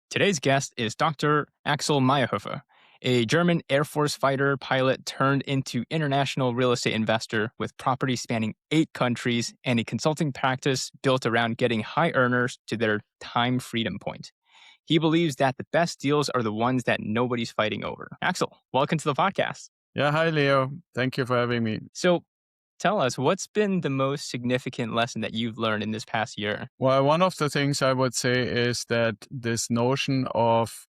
Today's guest is Dr. Axel Meierhoefer, a German Air Force fighter pilot turned into international real estate investor with properties spanning 8 countries and a consulting practice built around getting high earners to their time freedom point. He believes that the best deals are the ones that nobody's fighting over. Axel, welcome to the podcast. Yeah, hi Leo. Thank you for having me. So, tell us, what's been the most significant lesson that you've learned in this past year? Well, one of the things I would say is that this notion of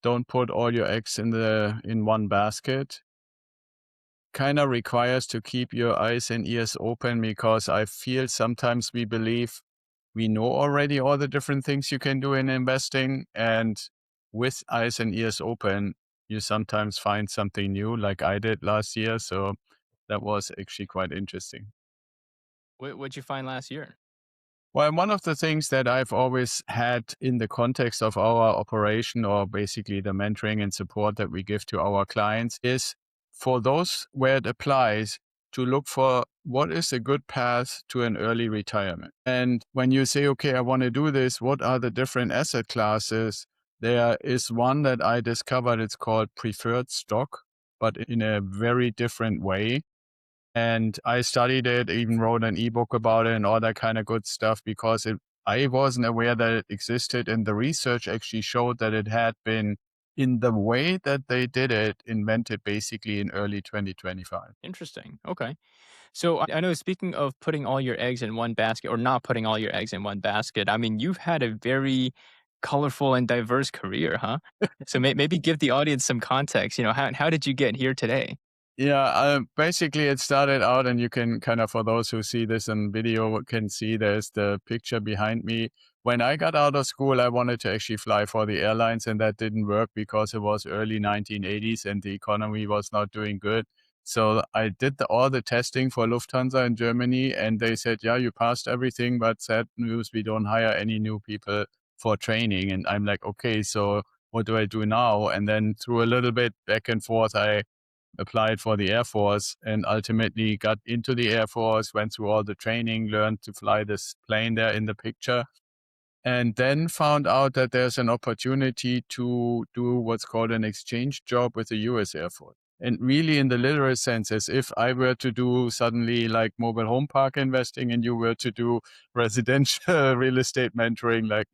don't put all your eggs in one basket kind of requires to keep your eyes and ears open, because I feel sometimes we believe we know already all the different things you can do in investing, and with eyes and ears open, you sometimes find something new like I did last year. So that was actually quite interesting. What'd you find last year? Well, one of the things that I've always had in the context of our operation, or basically the mentoring and support that we give to our clients, is for those where it applies to look for what is a good path to an early retirement. And when you say, okay, I want to do this, what are the different asset classes? There is one that I discovered. It's called preferred stock, but in a very different way. And I studied it, even wrote an ebook about it and all that kind of good stuff, because I wasn't aware that it existed. And the research actually showed that it had been, in the way that they did it, invented basically in early 2025. Interesting. Okay. So I know, speaking of putting all your eggs in one basket or not putting all your eggs in one basket, I mean, you've had a very colorful and diverse career, huh? So maybe give the audience some context. How did you get here today? Yeah, basically it started out, and you can kind of, for those who see this in video, can see there's the picture behind me. When I got out of school, I wanted to actually fly for the airlines, and that didn't work because it was early 1980s and the economy was not doing good. So I did all the testing for Lufthansa in Germany, and they said, yeah, you passed everything, but sad news, we don't hire any new people for training. And I'm like, okay, so what do I do now? And then through a little bit back and forth, I applied for the Air Force and ultimately got into the Air Force, went through all the training, learned to fly this plane there in the picture, and then found out that there's an opportunity to do what's called an exchange job with the US Air Force. And really, in the literal sense, as if I were to do suddenly like mobile home park investing and you were to do residential real estate mentoring, like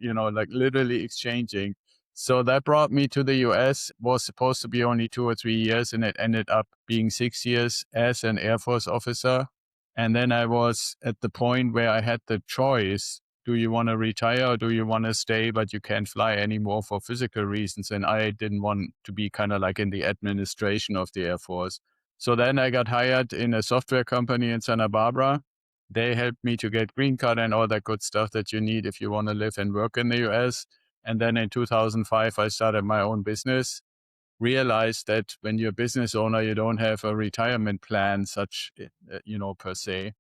literally exchanging. So that brought me to the US, was supposed to be only 2 or 3 years, and it ended up being 6 years as an Air Force officer. And then I was at the point where I had the choice. Do you want to retire or do you want to stay, but you can't fly anymore for physical reasons? And I didn't want to be kind of like in the administration of the Air Force. So then I got hired in a software company in Santa Barbara. They helped me to get green card and all that good stuff that you need if you want to live and work in the US. And then in 2005, I started my own business. Realized that when you're a business owner, you don't have a retirement plan per se.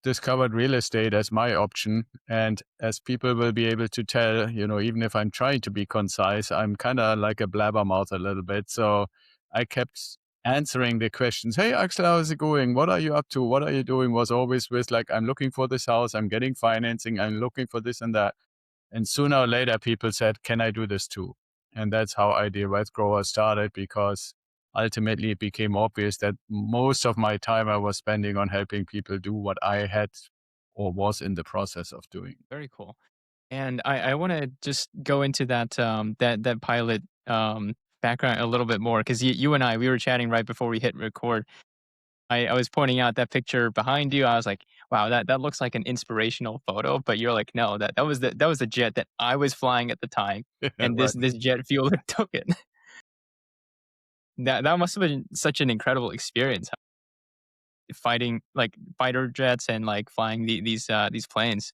Discovered real estate as my option. And as people will be able to tell, even if I'm trying to be concise, I'm kind of like a blabbermouth a little bit. So I kept answering the questions. Hey, Axel, how's it going? What are you up to? What are you doing? Was always with like, I'm looking for this house. I'm getting financing. I'm looking for this and that. And sooner or later, people said, can I do this too? And that's how Ideal Wealth Grower started, because ultimately it became obvious that most of my time I was spending on helping people do what I had or was in the process of doing. Very cool. And I want to just go into that pilot background a little bit more, because you and I, we were chatting right before we hit record. I was pointing out that picture behind you. I was like, wow, that looks like an inspirational photo. But you're like, no, that was the jet that I was flying at the time, and Right. this jet fuel took it. That must have been such an incredible experience, fighting like fighter jets and like flying these planes.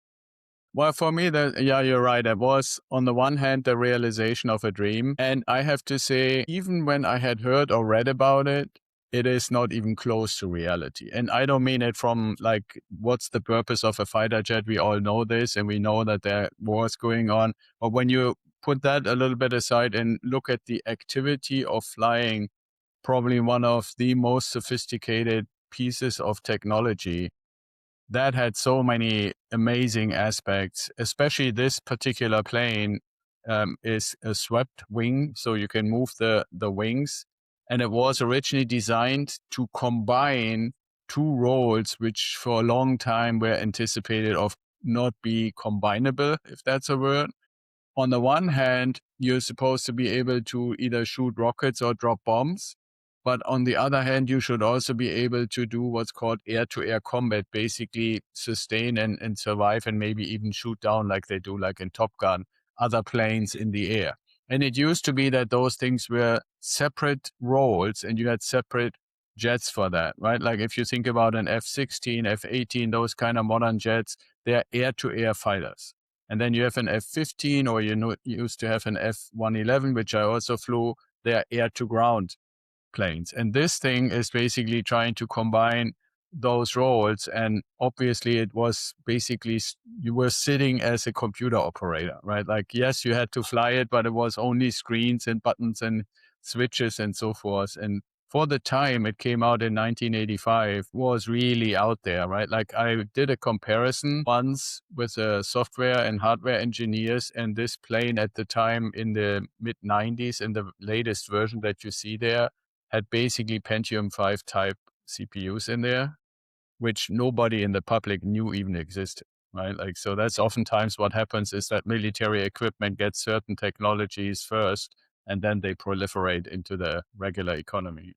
Well, for me, yeah, you're right. It was, on the one hand, the realization of a dream. And I have to say, even when I had heard or read about it, it is not even close to reality. And I don't mean it from like, what's the purpose of a fighter jet? We all know this, and we know that there are wars going on. But when you put that a little bit aside and look at the activity of flying, probably one of the most sophisticated pieces of technology that had so many amazing aspects, especially this particular plane. is a swept wing, so you can move the wings. And it was originally designed to combine two roles, which for a long time were anticipated of not be combinable, if that's a word. On the one hand, you're supposed to be able to either shoot rockets or drop bombs. But on the other hand, you should also be able to do what's called air-to-air combat, basically sustain and survive and maybe even shoot down like they do, like in Top Gun, other planes in the air. And it used to be that those things were separate roles and you had separate jets for that, right? Like if you think about an F-16, F-18, those kind of modern jets, they're air-to-air fighters. And then you have an F-15, or you used to have an F-111, which I also flew. They're air-to-ground planes. And this thing is basically trying to combine those roles. And obviously it was basically, you were sitting as a computer operator, right? Like, yes, you had to fly it, but it was only screens and buttons and switches and so forth. And for the time it came out in 1985 was really out there, right? Like I did a comparison once with software and hardware engineers, and this plane at the time in the mid 90s, in the latest version that you see there, had basically Pentium 5 type CPUs in there, which nobody in the public knew even existed, right? Like, so that's oftentimes what happens is that military equipment gets certain technologies first, and then they proliferate into the regular economy.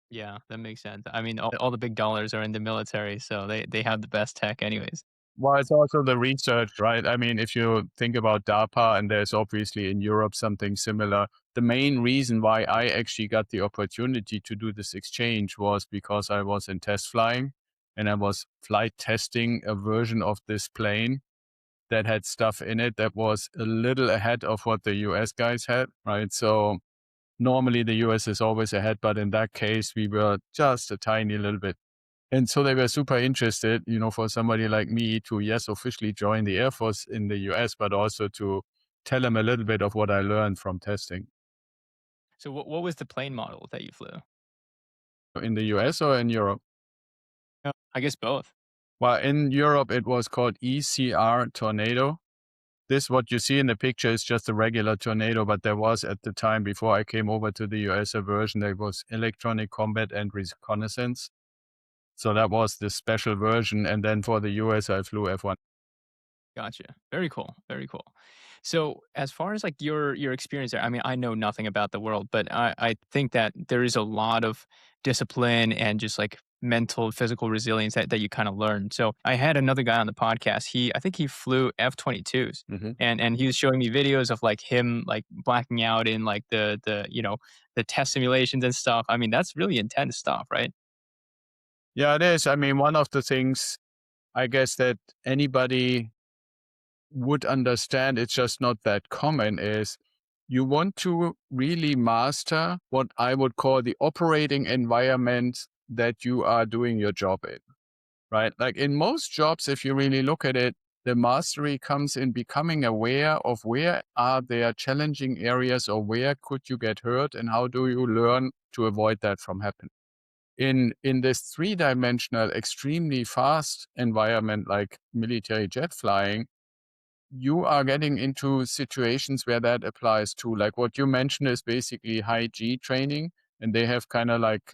Yeah, that makes sense. I mean, all the big dollars are in the military, so they have the best tech anyways. Well, it's also the research, right? I mean, if you think about DARPA, and there's obviously in Europe something similar, the main reason why I actually got the opportunity to do this exchange was because I was in test flying and I was flight testing a version of this plane that had stuff in it that was a little ahead of what the US guys had, right? So normally the US is always ahead, but in that case, we were just a tiny little bit. And so they were super interested, for somebody like me to, yes, officially join the Air Force in the US, but also to tell them a little bit of what I learned from testing. So what was the plane model that you flew? In the US or in Europe? I guess both. Well, in Europe, it was called ECR Tornado. This, what you see in the picture, is just a regular Tornado, but there was at the time before I came over to the US a version that was electronic combat and reconnaissance. So that was the special version. And then for the US, I flew F1. Gotcha. Very cool. Very cool. So, as far as like your experience there, I mean, I know nothing about the world, but I think that there is a lot of discipline and just like mental, physical resilience that you kind of learn. So, I had another guy on the podcast. I think he flew F-22s, Mhm. and he was showing me videos of like him like blacking out in like the test simulations and stuff. I mean, that's really intense stuff, right? Yeah, it is. I mean, one of the things I guess that anybody would understand, it's just not that common, is you want to really master what I would call the operating environment that you are doing your job in, right? Like in most jobs, if you really look at it, the mastery comes in becoming aware of where are there challenging areas, or where could you get hurt, and how do you learn to avoid that from happening. In this three-dimensional, extremely fast environment like military jet flying, you are getting into situations where that applies too. Like what you mentioned is basically high G training, and they have kind of like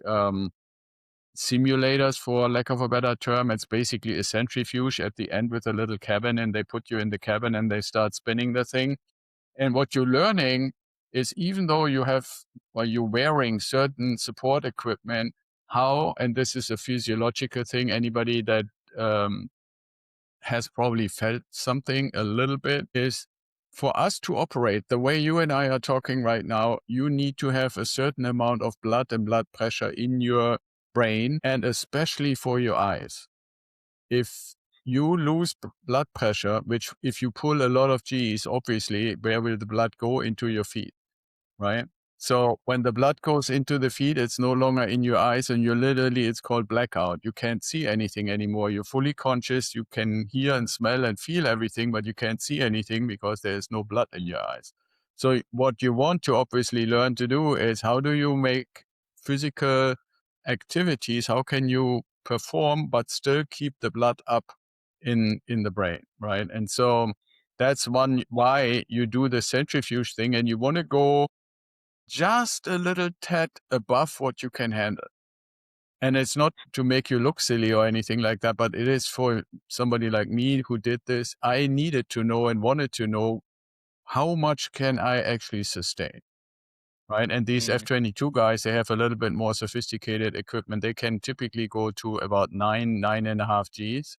simulators, for lack of a better term. It's basically a centrifuge at the end with a little cabin, and they put you in the cabin and they start spinning the thing. And what you're learning is, even though you're wearing certain support equipment, how, and this is a physiological thing, anybody that um, has probably felt something a little bit, is for us to operate the way you and I are talking right now, you need to have a certain amount of blood and blood pressure in your brain, and especially for your eyes. If you lose blood pressure, which if you pull a lot of G's, obviously, where will the blood go? Into your feet, right? So when the blood goes into the feet, it's no longer in your eyes, and it's called blackout. You can't see anything anymore. You're fully conscious. You can hear and smell and feel everything, but you can't see anything because there is no blood in your eyes. So what you want to obviously learn to do is, how do you make physical activities? How can you perform but still keep the blood up in the brain, right? And so That's one why you do the centrifuge thing, and you want to go just a little tad above what you can handle. And it's not to make you look silly or anything like that, but it is for somebody like me who did this. I needed to know and wanted to know how much can I actually sustain, right? And these Mm, F-22 guys, they have a little bit more sophisticated equipment. They can typically go to about 9.5 Gs,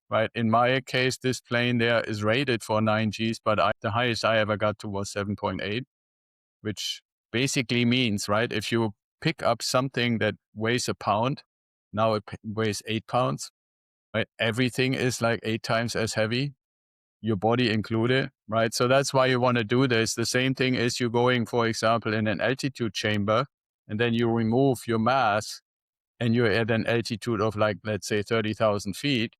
right? In my case, this plane there is rated for 9 Gs, but the highest I ever got to was 7.8, which basically means, right, if you pick up something that weighs a pound, now it weighs 8 pounds, right? Everything is like 8 times as heavy, your body included, right? So that's why you want to do this. The same thing is you going, for example, in an altitude chamber, and then you remove your mass and you're at an altitude of like, let's say 30,000 feet.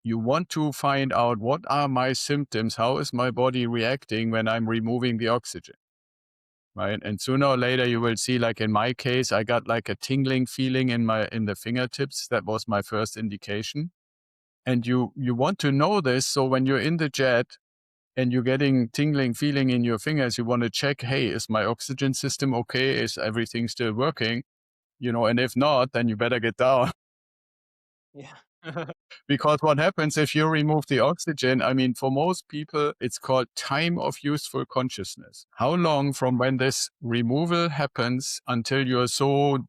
You want to find out what are my symptoms? How is my body reacting when I'm removing the oxygen? Right. And sooner or later you will see, like in my case, I got like a tingling feeling in the fingertips. That was my first indication. And you want to know this. So when you're in the jet and you're getting tingling feeling in your fingers, you want to check, hey, is my oxygen system okay? Is everything still working? And if not, then you better get down. yeah. Because what happens if you remove the oxygen? I mean, for most people, it's called time of useful consciousness. How long from when this removal happens until you're so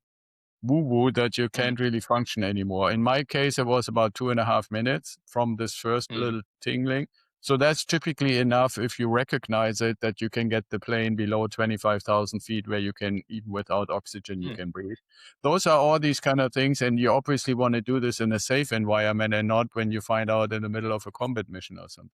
woo-woo that you Mm, can't really function anymore? In my case, it was about 2.5 minutes from this first mm, little tingling. So that's typically enough if you recognize it that you can get the plane below 25,000 feet where you can, even without oxygen, you mm. can breathe. Those are all these kind of things. And you obviously want to do this in a safe environment and not when you find out in the middle of a combat mission or something.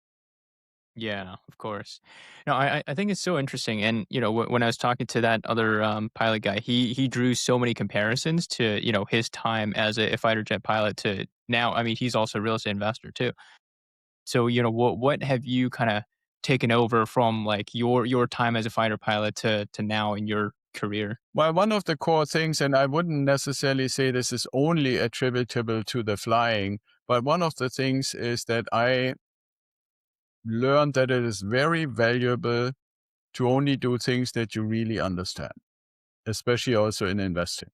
Yeah, of course. No, I think it's so interesting, and when I was talking to that other pilot guy, he drew so many comparisons to his time as a fighter jet pilot to now. I mean, he's also a real estate investor too. So what have you kind of taken over from like your time as a fighter pilot to now in your career? Well, one of the core things, and I wouldn't necessarily say this is only attributable to the flying, but one of the things is that I learned that it is very valuable to only do things that you really understand, especially also in investing,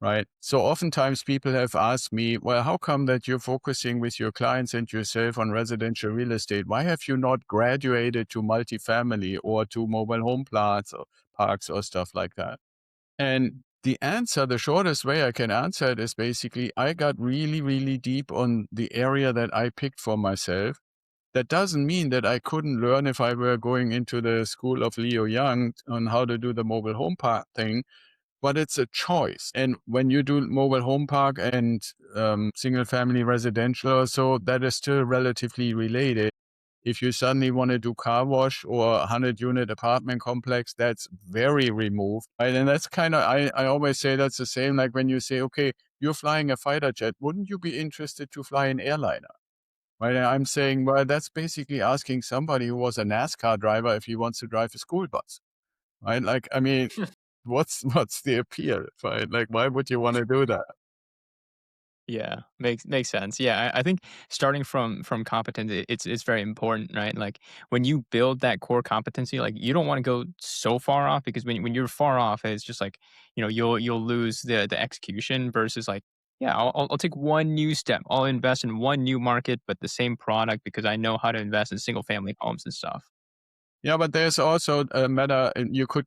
right? So oftentimes people have asked me, well, how come that you're focusing with your clients and yourself on residential real estate? Why have you not graduated to multifamily or to mobile home parks or parks or stuff like that? And the answer, the shortest way I can answer it is basically I got really, really deep on the area that I picked for myself. That doesn't mean that I couldn't learn if I were going into the school of Leo Young on how to do the mobile home park thing, but it's a choice. And when you do mobile home park and single family residential or so, that is still relatively related. If you suddenly want to do car wash or a 100-unit apartment complex, that's very removed. Right? And that's kind of, I always say that's the same like when you say, okay, you're flying a fighter jet. Wouldn't you be interested to fly an airliner? Right. And I'm saying, well, that's basically asking somebody who was a NASCAR driver if he wants to drive a school bus. Right. Like, I mean, what's the appeal? Right. Like, why would you want to do that? Yeah, makes sense. Yeah, I think starting from competence, it's very important, right? Like when you build that core competency, like you don't want to go so far off because when you're far off, it's just like you'll lose the execution versus like yeah, I'll take one new step. I'll invest in one new market, but the same product because I know how to invest in single family homes and stuff. Yeah. But there's also a matter, and you could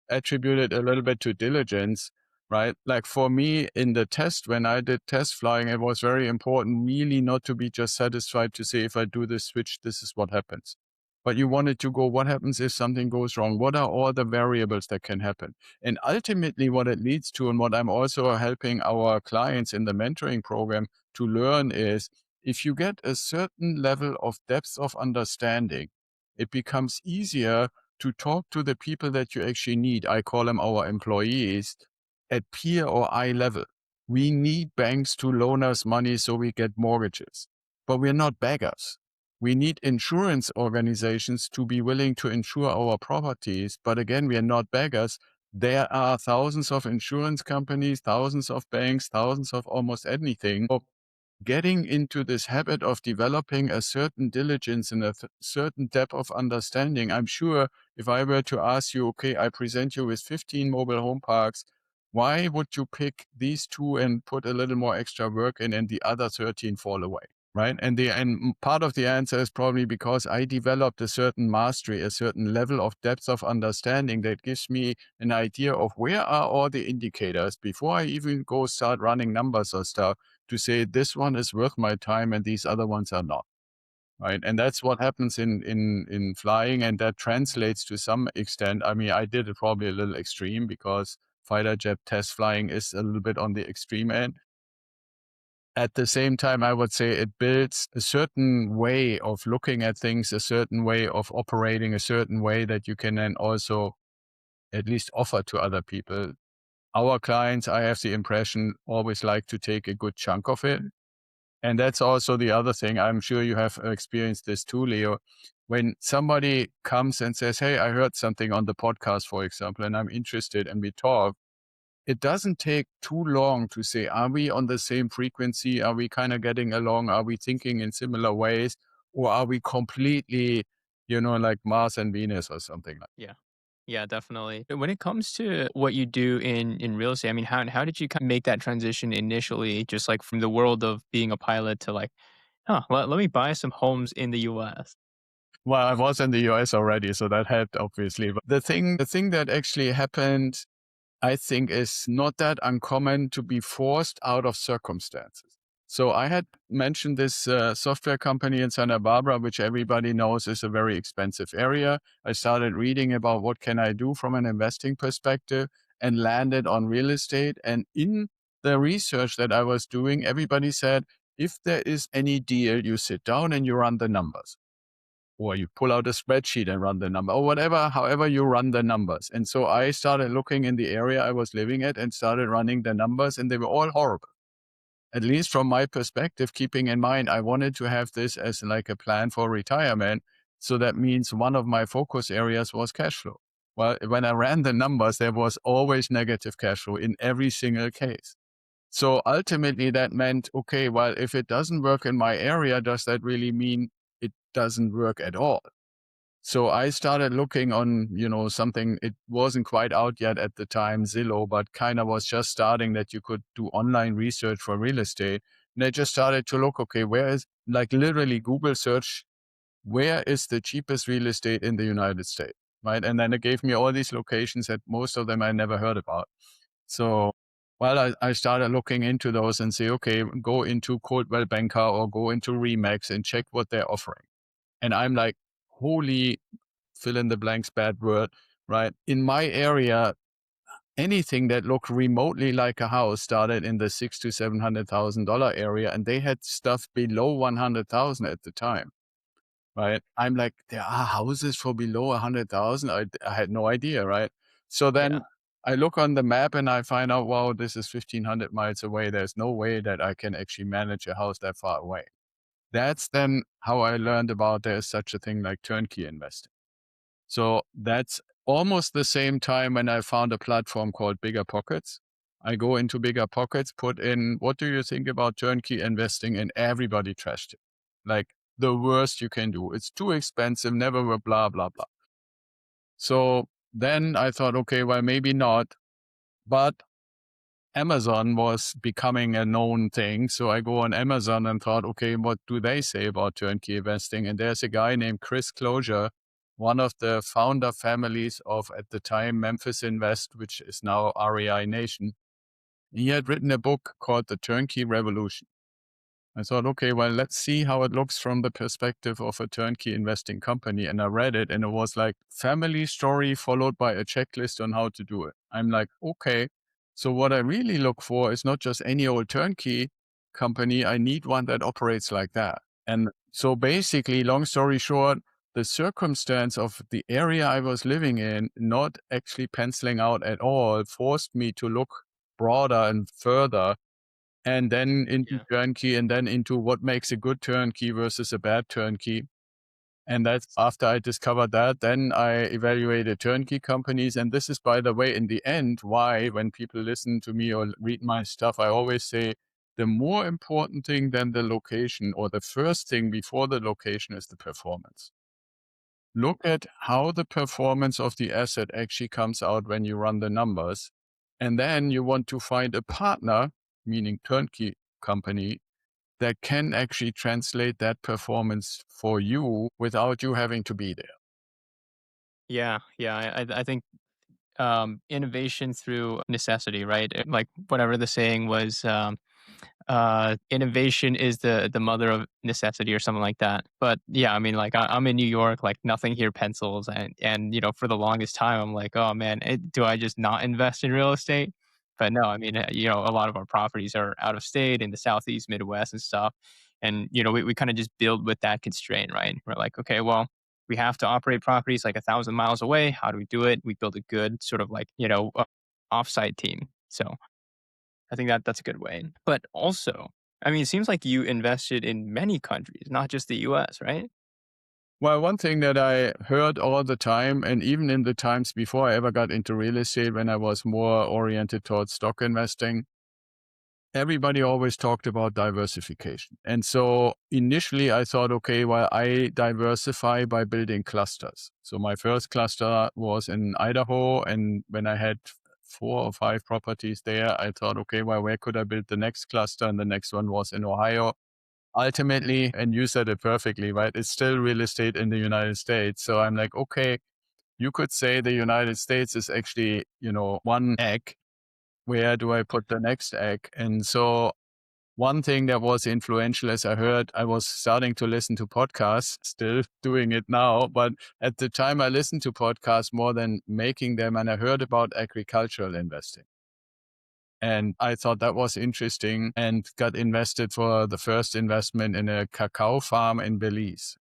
attribute it a little bit to diligence, right? Like for me in the test, when I did test flying, it was very important really not to be just satisfied to say, if I do this switch, this is what happens. But you wanted to go, what happens if something goes wrong? What are all the variables that can happen? And ultimately, what it leads to, and what I'm also helping our clients in the mentoring program to learn is if you get a certain level of depth of understanding, it becomes easier to talk to the people that you actually need. I call them our employees at peer or eye level. We need banks to loan us money so we get mortgages, but we're not beggars. We need insurance organizations to be willing to insure our properties. But again, we are not beggars. There are thousands of insurance companies, thousands of banks, thousands of almost anything. getting into this habit of developing a certain diligence and a certain depth of understanding. I'm sure if I were to ask you, okay, I present you with 15 mobile home parks, why would you pick these two and put a little more extra work in and the other 13 fall away? Right. And part of the answer is probably because I developed a certain mastery, a certain level of depth of understanding that gives me an idea of where are all the indicators before I even go start running numbers or stuff to say this one is worth my time and these other ones are not. Right. And that's what happens in flying. And that translates to some extent. I mean, I did it probably a little extreme because fighter jet test flying is a little bit on the extreme end. At the same time, I would say it builds a certain way of looking at things, a certain way of operating, a certain way that you can then also at least offer to other people. Our clients, I have the impression, always like to take a good chunk of it. And that's also the other thing. I'm sure you have experienced this too, Leo. When somebody comes and says, hey, I heard something on the podcast, for example, and I'm interested and we talk, it doesn't take too long to say, are we on the same frequency? Are we kind of getting along? Are we thinking in similar ways? Or are we completely, like Mars and Venus or something like Yeah. Yeah, definitely. When it comes to what you do in real estate, I mean, how did you make that transition initially, just like from the world of being a pilot to like, huh, let me buy some homes in the US? Well, I was in the US already, so that helped obviously. But the thing that actually happened, I think, is not that uncommon to be forced out of circumstances. So I had mentioned this software company in Santa Barbara, which everybody knows is a very expensive area. I started reading about what can I do from an investing perspective and landed on real estate. And in the research that I was doing, everybody said, if there is any deal, you sit down and you run the numbers or you pull out a spreadsheet and run the number or whatever, however you run the numbers. And so I started looking in the area I was living at and started running the numbers and they were all horrible. At least from my perspective, keeping in mind, I wanted to have this as like a plan for retirement. So that means one of my focus areas was cash flow. Well, when I ran the numbers, there was always negative cash flow in every single case. So ultimately that meant, okay, well, if it doesn't work in my area, does that really mean it doesn't work at all? So I started looking on, something, it wasn't quite out yet at the time, Zillow, but kind of was just starting that you could do online research for real estate. And I just started to look, okay, where is, like literally Google search, where is the cheapest real estate in the United States, right? And then it gave me all these locations that most of them I never heard about. So, well, I started looking into those and say, okay, go into Coldwell Banker or go into Remax and check what they're offering. And I'm like, holy fill in the blanks bad word, right? In my area, anything that looked remotely like a house started in the six to $700,000 area, and they had stuff below 100,000 at the time, right? I'm like, there are houses for below 100,000. I had no idea, right? So then Yeah. I look on the map and I find out, wow, this is 1,500 miles away. There's no way that I can actually manage a house that far away. That's then how I learned about there's such a thing like turnkey investing. So that's almost the same time when I found a platform called Bigger Pockets. I go into Bigger Pockets, put in, what do you think about turnkey investing? And everybody trashed it. Like the worst you can do. It's too expensive, never will, blah, blah, blah. So then I thought, okay, well, maybe not. But Amazon was becoming a known thing. So I go on Amazon and thought, okay, what do they say about turnkey investing? And there's a guy named Chris Closure, one of the founder families of, at the time, Memphis Invest, which is now REI Nation. He had written a book called The Turnkey Revolution. I thought, okay, well, let's see how it looks from the perspective of a turnkey investing company. And I read it and it was like family story followed by a checklist on how to do it. I'm like, okay. So what I really look for is not just any old turnkey company. I need one that operates like that. And so basically, long story short, the circumstance of the area I was living in, not actually penciling out at all, forced me to look broader and further and then into Yeah. turnkey and then into what makes a good turnkey versus a bad turnkey. And that's after I discovered that, then I evaluated turnkey companies. And this is, by the way, in the end, why when people listen to me or read my stuff, I always say the more important thing than the location, or the first thing before the location, is the performance. Look at how the performance of the asset actually comes out when you run the numbers. And then you want to find a partner, meaning turnkey company, that can actually translate that performance for you without you having to be there. Yeah, yeah. I think innovation through necessity, right? Like whatever the saying was, innovation is the mother of necessity or something like that. But yeah, I mean, like I'm in New York, like nothing here pencils, and for the longest time, I'm like, oh man, do I just not invest in real estate? But no, I mean, a lot of our properties are out of state in the Southeast, Midwest, and stuff, and we kind of just build with that constraint, right? We're like, okay, well, we have to operate properties like 1,000 miles away. How do we do it? We build a good sort of like offsite team. So I think that's a good way. But also, I mean, it seems like you invested in many countries, not just the US, right? Well, one thing that I heard all the time, and even in the times before I ever got into real estate, when I was more oriented towards stock investing, everybody always talked about diversification. And so initially I thought, okay, well, I diversify by building clusters. So my first cluster was in Idaho. And when I had 4 or 5 properties there, I thought, okay, well, where could I build the next cluster? And the next one was in Ohio. Ultimately, and you said it perfectly, right? It's still real estate in the United States. So I'm like, okay, you could say the United States is actually, one egg. Where do I put the next egg? And so one thing that was influential, as I heard, I was starting to listen to podcasts, still doing it now, but at the time I listened to podcasts more than making them, and I heard about agricultural investing. And I thought that was interesting, and got invested for the first investment in a cacao farm in Belize.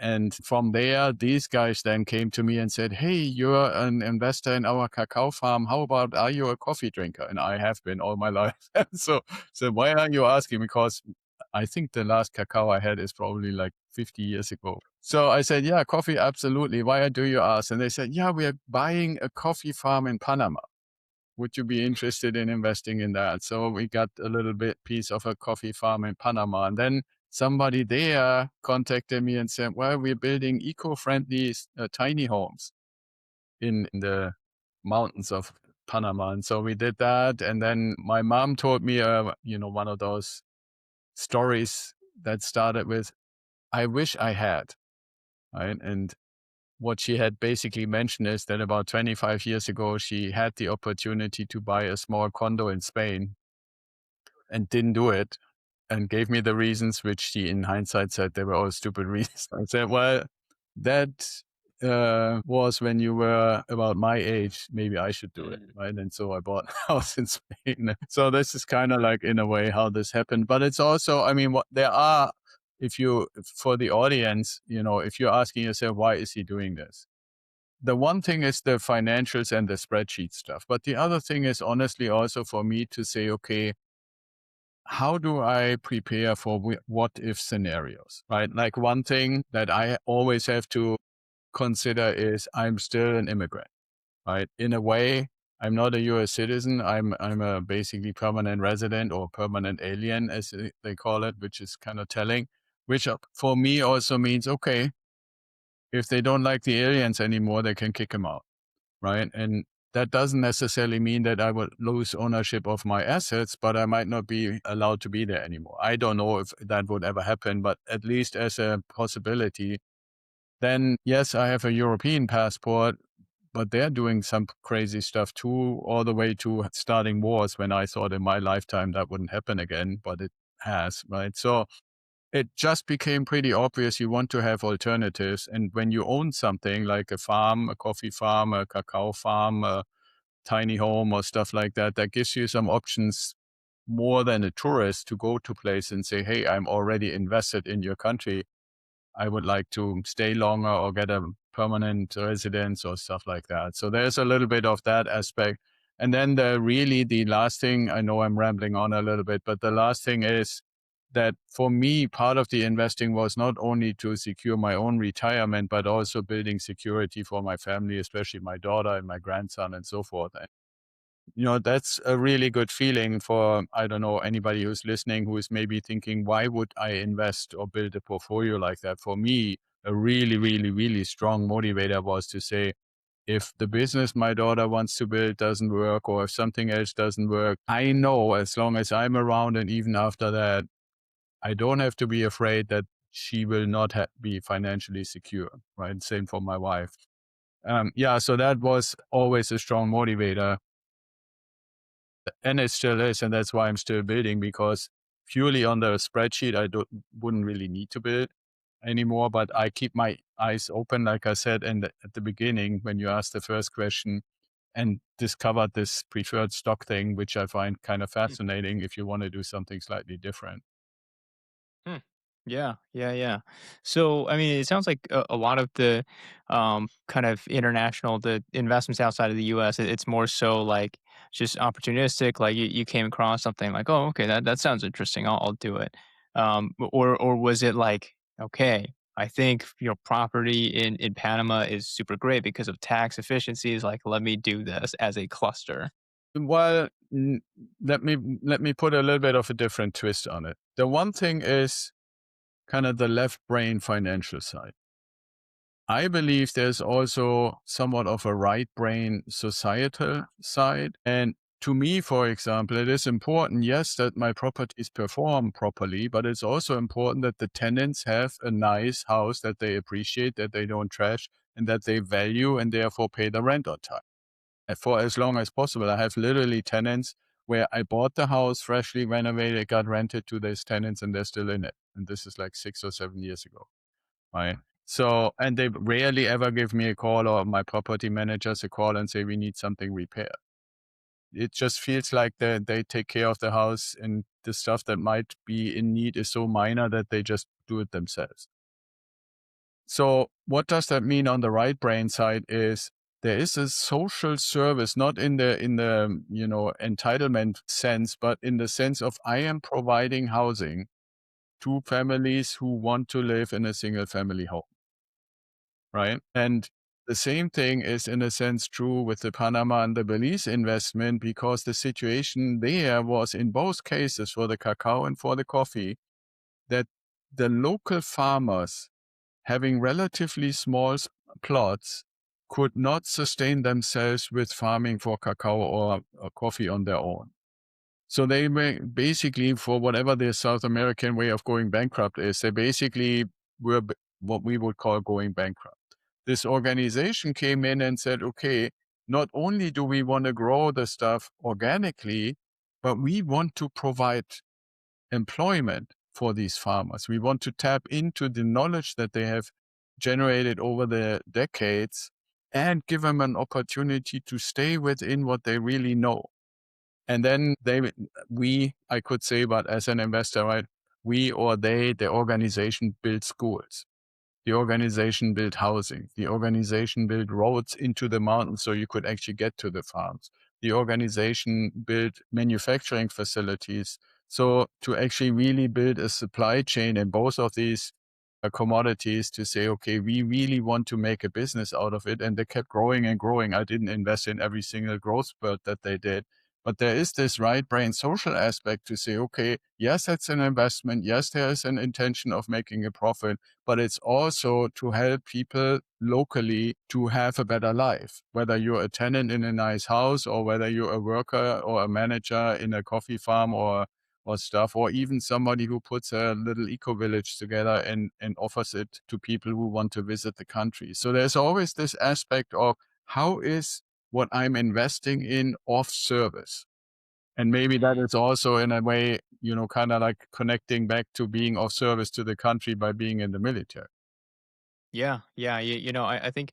And from there, these guys then came to me and said, "Hey, you're an investor in our cacao farm. How about, are you a coffee drinker?" And I have been all my life. So why are you asking? Because I think the last cacao I had is probably like 50 years ago. So I said, "Yeah, coffee, absolutely. Why do you ask?" And they said, "Yeah, we are buying a coffee farm in Panama. Would you be interested in investing in that?" So we got a little bit piece of a coffee farm in Panama. And then somebody there contacted me and said, "Well, we're building eco-friendly tiny homes in the mountains of Panama." And so we did that. And then my mom told me, one of those stories that started with, "I wish I had," right? And what she had basically mentioned is that about 25 years ago, she had the opportunity to buy a small condo in Spain and didn't do it, and gave me the reasons, which she, in hindsight, said they were all stupid reasons. I said, "Well, that was when you were about my age. Maybe I should do it." Right. And so I bought a house in Spain. So this is kind of like, in a way, how this happened. But it's also, I mean, what there are, for the audience, if you're asking yourself, why is he doing this? The one thing is the financials and the spreadsheet stuff. But the other thing is, honestly, also for me to say, okay, how do I prepare for what if scenarios, right? Like, one thing that I always have to consider is I'm still an immigrant, right? In a way, I'm not a US citizen. I'm a basically permanent resident, or permanent alien, as they call it, which is kind of telling, which for me also means, okay, if they don't like the aliens anymore, they can kick them out, right? And that doesn't necessarily mean that I would lose ownership of my assets, but I might not be allowed to be there anymore. I don't know if that would ever happen, but at least as a possibility. Then, yes, I have a European passport, but they're doing some crazy stuff too, all the way to starting wars, when I thought in my lifetime that wouldn't happen again, but it has, right? So it just became pretty obvious you want to have alternatives. And when you own something like a farm, a coffee farm, a cacao farm, a tiny home, or stuff like that, that gives you some options more than a tourist to go to place and say, "Hey, I'm already invested in your country. I would like to stay longer or get a permanent residence," or stuff like that. So there's a little bit of that aspect. And then the last thing, I know I'm rambling on a little bit, but the last thing is that for me, part of the investing was not only to secure my own retirement, but also building security for my family, especially my daughter and my grandson and so forth. That's a really good feeling for, I don't know, anybody who's listening who is maybe thinking, why would I invest or build a portfolio like that? For me, a really, really, really strong motivator was to say, if the business my daughter wants to build doesn't work, or if something else doesn't work, I know as long as I'm around and even after that, I don't have to be afraid that she will not be financially secure, right? Same for my wife. Yeah, so that was always a strong motivator, and it still is, and that's why I'm still building, because purely on the spreadsheet, wouldn't really need to build anymore. But I keep my eyes open, like I said, and at the beginning when you asked the first question, and discovered this preferred stock thing, which I find kind of fascinating if you want to do something slightly different. Hmm. Yeah, yeah, yeah. So, I mean, it sounds like a lot of the kind of international, the investments outside of the U.S. It's more so like just opportunistic. Like you came across something like, oh, okay, that sounds interesting. I'll do it. Or was it like, okay, I think property in Panama is super great because of tax efficiencies. Like, let me do this as a cluster. Well, let me put a little bit of a different twist on it. The one thing is kind of the left brain financial side. I believe there's also somewhat of a right brain societal side. And to me, for example, it is important, yes, that my properties perform properly, but it's also important that the tenants have a nice house that they appreciate, that they don't trash, and that they value and therefore pay the rent on time. And for as long as possible, I have literally tenants where I bought the house freshly renovated, got rented to these tenants, and they're still in it. And this is like 6 or 7 years ago. Right. So, and they rarely ever give me a call, or my property managers a call and say, we need something repaired. It just feels like they take care of the house, and the stuff that might be in need is so minor that they just do it themselves. So what does that mean on the right brain side is there is a social service, not in the entitlement sense, but in the sense of I am providing housing to families who want to live in a single family home. Right? And the same thing is in a sense true with the Panama and the Belize investment, because the situation there was in both cases for the cacao and for the coffee that the local farmers having relatively small plots could not sustain themselves with farming for cacao or coffee on their own. So they basically, for whatever their South American way of going bankrupt is, they basically were what we would call going bankrupt. This organization came in and said, okay, not only do we want to grow the stuff organically, but we want to provide employment for these farmers. We want to tap into the knowledge that they have generated over the decades and give them an opportunity to stay within what they really know. And then I could say, but as an investor, right? We or they, the organization build schools. The organization built housing. The organization built roads into the mountains so you could actually get to the farms. The organization built manufacturing facilities. So to actually really build a supply chain in both of these commodities, to say, okay, we really want to make a business out of it. And they kept growing and growing. I didn't invest in every single growth spurt that they did. But there is this right brain social aspect to say, okay, yes, it's an investment. Yes, there is an intention of making a profit, but it's also to help people locally to have a better life, whether you're a tenant in a nice house, or whether you're a worker or a manager in a coffee farm or stuff, or even somebody who puts a little eco village together and offers it to people who want to visit the country. So there's always this aspect of how is what I'm investing in of service. And maybe that is also in a way, kind of like connecting back to being of service to the country by being in the military. Yeah, yeah. I think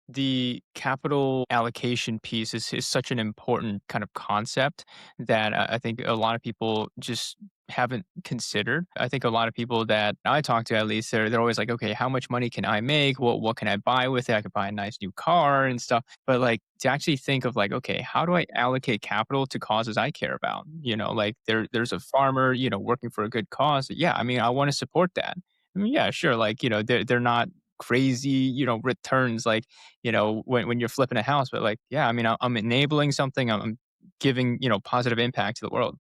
the capital allocation piece is such an important kind of concept that I think a lot of people just haven't considered. I think a lot of people that I talk to, at least, they're always like, okay, how much money can I make? What can I buy with it? I could buy a nice new car and stuff. But like to actually think of like, okay, how do I allocate capital to causes I care about? Like there's a farmer, working for a good cause. Yeah, I mean, I want to support that. I mean, yeah, sure. Like, they're not crazy, returns like when you're flipping a house. But like, yeah, I mean, I'm enabling something. I'm giving, positive impact to the world.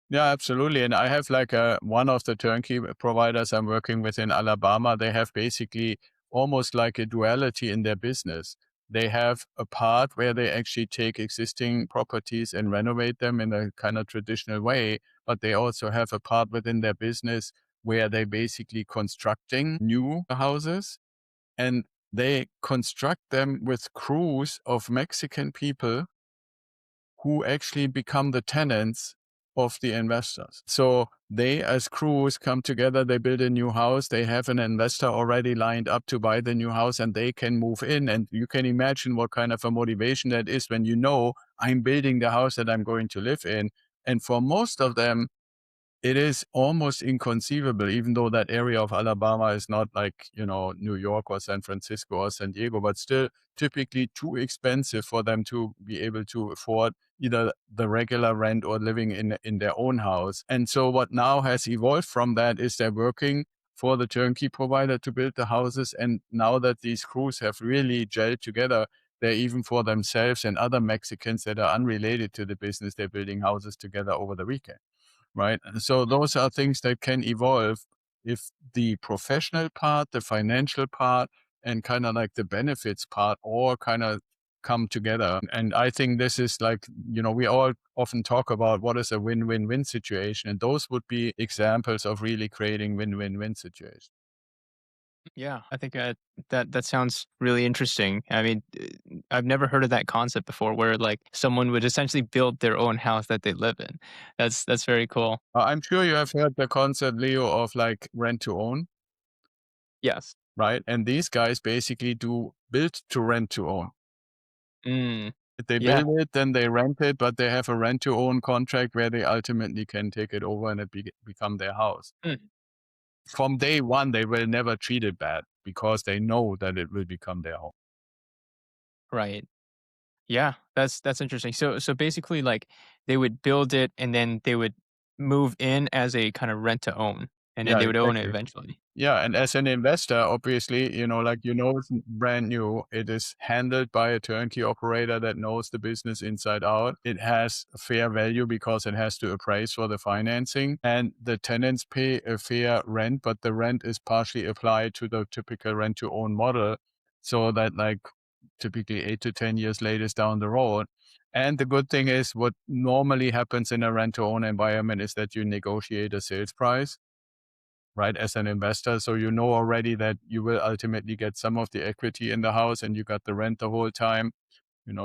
Yeah, absolutely. And I have like one of the turnkey providers I'm working with in Alabama. They have basically almost like a duality in their business. They have a part where they actually take existing properties and renovate them in a kind of traditional way, but they also have a part within their business where they basically constructing new houses, and they construct them with crews of Mexican people who actually become the tenants of the investors. So they, as crews, come together, they build a new house, they have an investor already lined up to buy the new house, and they can move in. And you can imagine what kind of a motivation that is when you know I'm building the house that I'm going to live in. And for most of them, it is almost inconceivable, even though that area of Alabama is not like, New York or San Francisco or San Diego, but still typically too expensive for them to be able to afford either the regular rent or living in their own house. And so what now has evolved from that is they're working for the turnkey provider to build the houses. And now that these crews have really gelled together, they're even for themselves and other Mexicans that are unrelated to the business, they're building houses together over the weekend. Right. And so those are things that can evolve if the professional part, the financial part, and kind of like the benefits part all kind of come together. And I think this is like, we all often talk about what is a win-win-win situation. And those would be examples of really creating win-win-win situations. Yeah, I think that sounds really interesting. I mean, I've never heard of that concept before, where like someone would essentially build their own house that they live in. That's very cool. I'm sure you have heard the concept, Leo, of like rent to own, Yes. right? And these guys basically do build to rent to own. Mm, They yeah. build it, then they rent it, but they have a rent to own contract where they ultimately can take it over and it become their house. Mm, From day one, they will never treat it bad because they know that it will become their home. right. Yeah, that's interesting. So basically, like they would build it, and then they would move in as a kind of rent to own, and then Yeah, they would own it exactly. eventually. Yeah, and as an investor, obviously, it's brand new. It is handled by a turnkey operator that knows the business inside out. It has a fair value because it has to appraise for the financing, and the tenants pay a fair rent, but the rent is partially applied to the typical rent to own model. So that like typically 8 to 10 years later down the road. And the good thing is what normally happens in a rent to own environment is that you negotiate a sales price, right, as an investor. So you know already that you will ultimately get some of the equity in the house and you got the rent the whole time.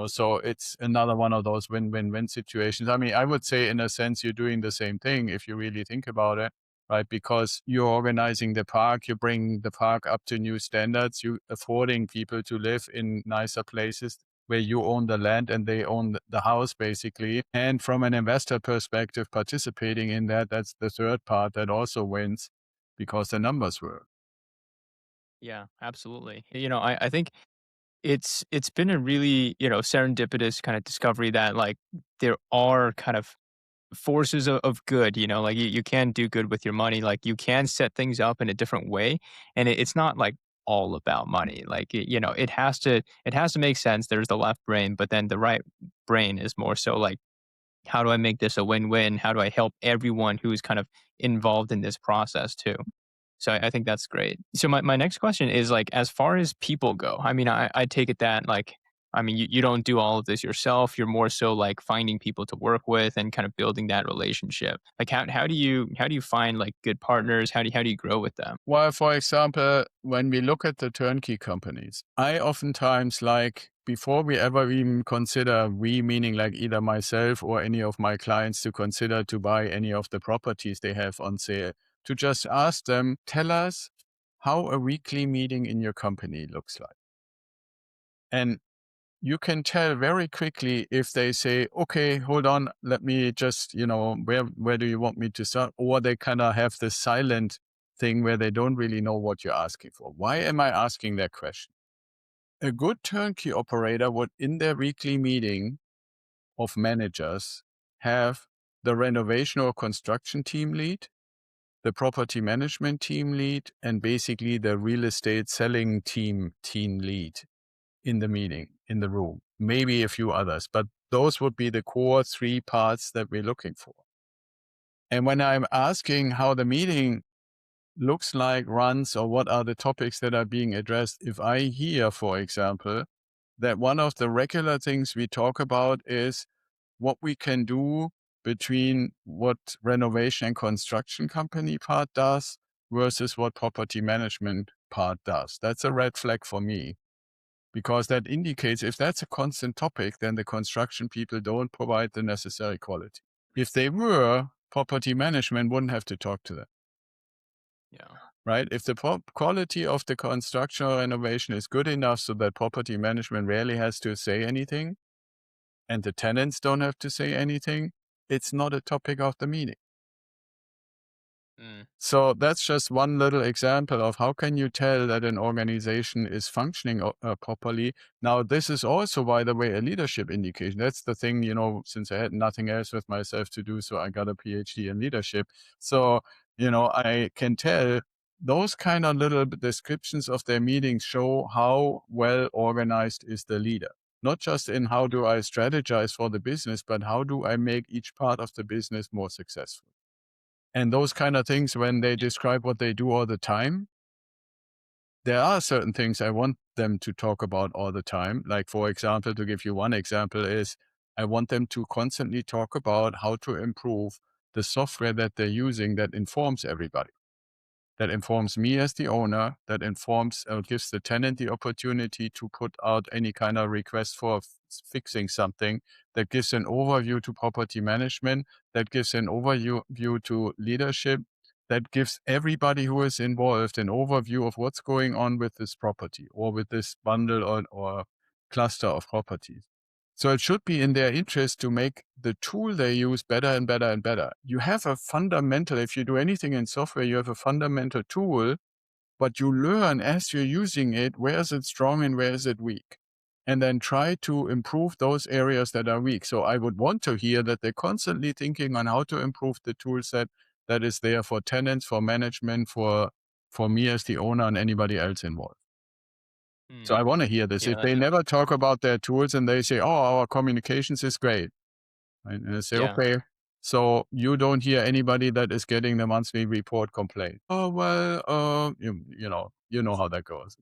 So it's another one of those win-win-win situations. I mean, I would say in a sense, you're doing the same thing if you really think about it, right? Because you're organizing the park, you bring the park up to new standards, you affording people to live in nicer places where you own the land and they own the house basically. And from an investor perspective, participating in that, that's the third part that also wins because the numbers work. Yeah, absolutely. I think it's been a really serendipitous kind of discovery that like there are kind of forces of good, like you can do good with your money, like you can set things up in a different way, and it's not like all about money, like it has to make sense. There's the left brain, but then the right brain is more so like, how do I make this a win-win? How do I help everyone who's kind of involved in this process too? So I think that's great. So my next question is like, as far as people go, I mean, I take it that like, I mean, you don't do all of this yourself. You're more so like finding people to work with and kind of building that relationship. Like how do you find like good partners? How do you grow with them? Well, for example, when we look at the turnkey companies, I oftentimes like, before we ever even consider, we meaning like either myself or any of my clients to consider to buy any of the properties they have on sale, to just ask them, tell us how a weekly meeting in your company looks like. And you can tell very quickly if they say, okay, hold on, let me just, where do you want me to start? Or they kind of have this silent thing where they don't really know what you're asking for. Why am I asking that question? A good turnkey operator would, in their weekly meeting of managers, have the renovation or construction team lead, the property management team lead, and basically the real estate selling team lead in the meeting, in the room, maybe a few others, but Those would be the core three parts that we're looking for. And when I'm asking how the meeting looks like, runs, or what are the topics that are being addressed, if I hear, for example, that one of the regular things we talk about is what we can do between what renovation and construction company part does versus what property management part does. That's a red flag for me because that indicates if that's a constant topic, then the construction people don't provide the necessary quality. If they were, property management wouldn't have to talk to them, Yeah. right? If the quality of the construction or renovation is good enough so that property management rarely has to say anything and the tenants don't have to say anything, it's not a topic of the meeting. Mm. So that's just one little example of how can you tell that an organization is functioning properly. Now, this is also, by the way, a leadership indication. That's the thing, since I had nothing else with myself to do, so I got a PhD in leadership. So, I can tell those kind of little descriptions of their meetings show how well organized is the leader. Not just in how do I strategize for the business, but how do I make each part of the business more successful. And those kind of things, when they describe what they do all the time, there are certain things I want them to talk about all the time. Like, for example, to give you one example is I want them to constantly talk about how to improve the software that they're using that informs everybody, that informs me as the owner, that informs gives the tenant the opportunity to put out any kind of request for fixing something, that gives an overview to property management, that gives an overview to leadership, that gives everybody who is involved an overview of what's going on with this property or with this bundle or cluster of properties. So it should be in their interest to make the tool they use better and better and better. You have a fundamental, if you do anything in software, you have a fundamental tool, but you learn as you're using it, where is it strong and where is it weak? And then try to improve those areas that are weak. So I would want to hear that they're constantly thinking on how to improve the tool set that is there for tenants, for management, for me as the owner and anybody else involved. So Mm. I want to hear this. If Yeah. they never talk about their tools and they say, "Oh, our communications is great," right? And I say, Yeah. "Okay, so you don't hear anybody that is getting the monthly report complaint." Oh well, you know how that goes.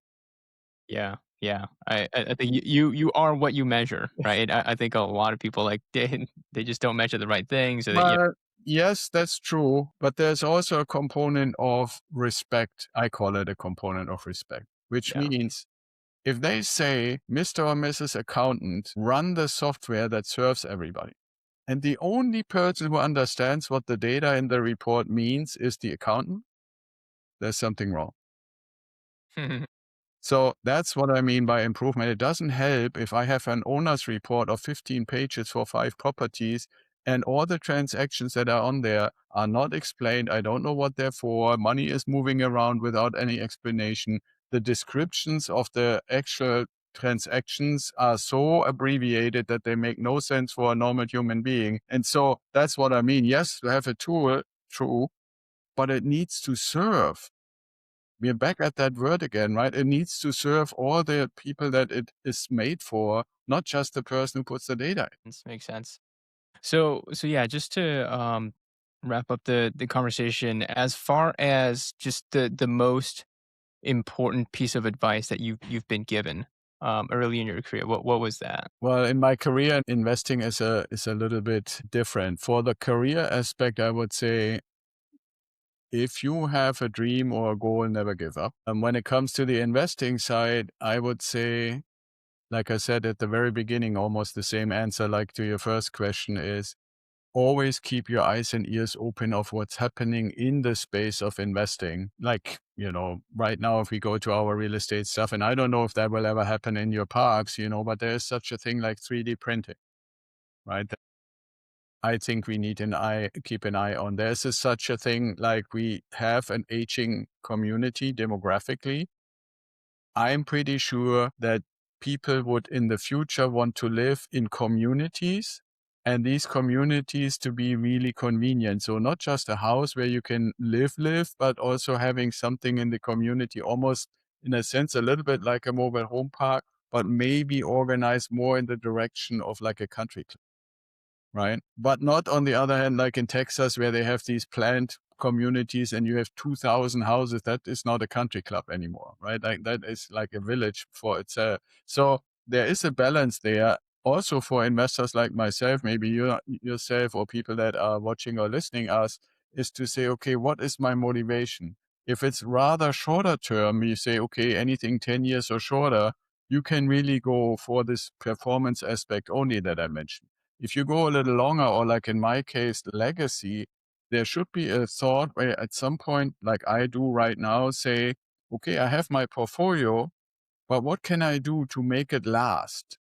Yeah. Yeah. I think you are what you measure, right? I think a lot of people like they just don't measure the right things, or that Well, yes, that's true, but there's also a component of respect. I call it a component of respect, which yeah. means if they say, "Mr. or Mrs. Accountant, run the software that serves everybody." And the only person who understands what the data in the report means is the accountant, there's something wrong. So that's what I mean by improvement. It doesn't help if I have an owner's report of 15 pages for 5 properties and all the transactions that are on there are not explained. I don't know what they're for. Money is moving around without any explanation. The descriptions of the actual transactions are so abbreviated that they make no sense for a normal human being. And so that's what I mean. Yes, we have a tool, true, but it needs to serve. We're back at that word again, right? It needs to serve all the people that it is made for, not just the person who puts the data in. This makes sense. So yeah, just to wrap up the conversation, as far as just the most important piece of advice that you've been given early in your career, what was that? Well, in my career, investing is a little bit different. For the career aspect, I would say if you have a dream or a goal, never give up. And when it comes to the investing side, I would say, like I said at the very beginning, almost the same answer like to your first question is always keep your eyes and ears open of what's happening in the space of investing. Like, right now, if we go to our real estate stuff, and I don't know if that will ever happen in your parks, but there is such a thing like 3D printing, right? That I think we need keep an eye on. There's such a thing like we have an aging community demographically. I'm pretty sure that people would in the future want to live in communities and these communities to be really convenient. So not just a house where you can live, but also having something in the community, almost in a sense, a little bit like a mobile home park, but maybe organized more in the direction of like a country club. right? But not on the other hand, like in Texas, where they have these planned communities and you have 2,000 houses. That is not a country club anymore, right? Like that is like a village for itself. So there is a balance there. Also for investors like myself, maybe you yourself or people that are watching or listening us, is to say, okay, what is my motivation? If it's rather shorter term, you say, okay, anything 10 years or shorter, you can really go for this performance aspect only that I mentioned. If you go a little longer, or like in my case, legacy, there should be a thought where at some point, like I do right now, say, okay, I have my portfolio, but what can I do to make it last?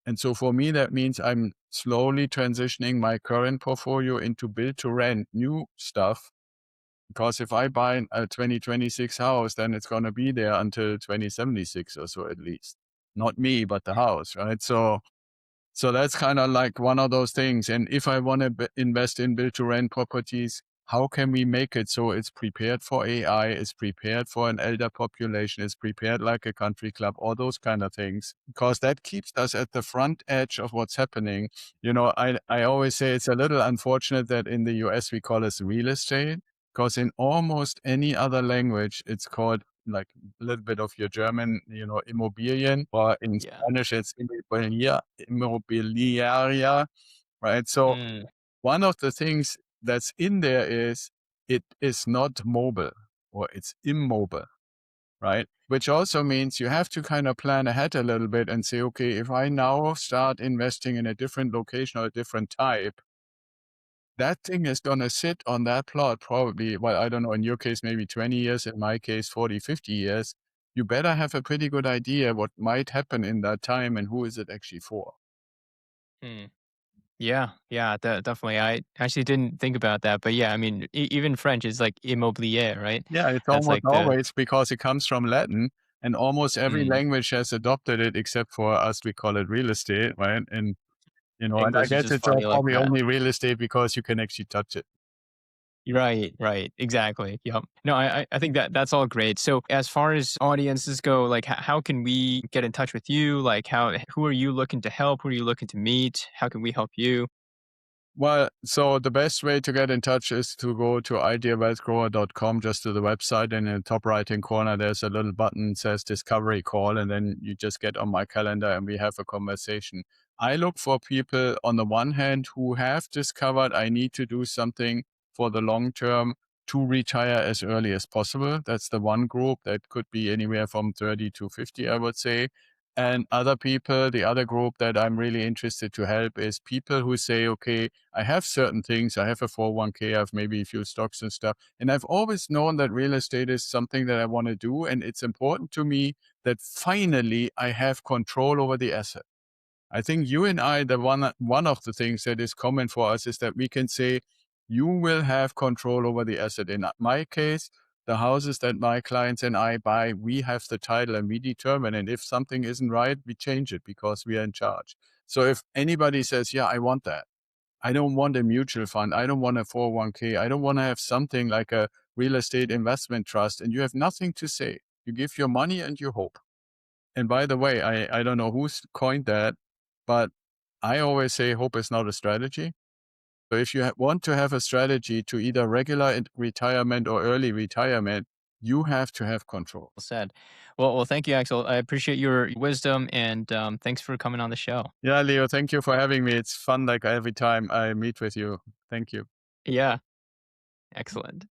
And so for me, that means I'm slowly transitioning my current portfolio into build to rent new stuff. Because if I buy a 2026 house, then it's going to be there until 2076 or so at least. Not me, but the house, right? So that's kind of like one of those things. And if I want to invest in build to rent properties, how can we make it so it's prepared for AI, it's prepared for an elder population, it's prepared like a country club, all those kind of things, because that keeps us at the front edge of what's happening. I always say it's a little unfortunate that in the US we call this real estate, because in almost any other language, it's called like a little bit of your German, Immobilien, or in Yeah. Spanish, it's Immobiliaria, right? So Mm, one of the things that's in there is it is not mobile, or it's immobile, right? Which also means you have to kind of plan ahead a little bit and say, okay, if I now start investing in a different location or a different type, that thing is going to sit on that plot probably, well, I don't know, in your case, maybe 20 years, in my case, 40, 50 years. You better have a pretty good idea what might happen in that time and who is it actually for. mm. Yeah, yeah, definitely. I actually didn't think about that, but yeah, I mean, even French is like immobilier, right? Yeah, it's That's almost like the always because it comes from Latin, and almost every mm, language has adopted it except for us, we call it real estate, right? And I English is guess just it's funny like probably that. only real estate because you can actually touch it. Right, right, exactly. Yep. No, I think that that's all great. So, as far as audiences go, like, how can we get in touch with you? Like, who are you looking to help? Who are you looking to meet? How can we help you? Well, so the best way to get in touch is to go to ideawealthgrower.com, just to the website, and in the top right hand corner, there's a little button that says Discovery Call, and then you just get on my calendar and we have a conversation. I look for people, on the one hand, who have discovered I need to do something for the long term to retire as early as possible. That's the one group. That could be anywhere from 30 to 50, I would say. And other people, the other group that I'm really interested to help is people who say, okay, I have certain things. I have a 401k, I have maybe a few stocks and stuff. And I've always known that real estate is something that I want to do. And it's important to me that finally I have control over the asset. I think you and I, one of the things that is common for us is that we can say, you will have control over the asset. In my case, the houses that my clients and I buy, we have the title and we determine. And if something isn't right, we change it because we are in charge. So if anybody says, yeah, I want that. I don't want a mutual fund. I don't want a 401k. I don't want to have something like a real estate investment trust. And you have nothing to say. You give your money and you hope. And by the way, I don't know who's coined that, but I always say hope is not a strategy. So if you want to have a strategy to either regular retirement or early retirement, you have to have control. Well said. Well, thank you, Axel. I appreciate your wisdom and thanks for coming on the show. Yeah, Leo, thank you for having me. It's fun like every time I meet with you. Thank you. Yeah, excellent.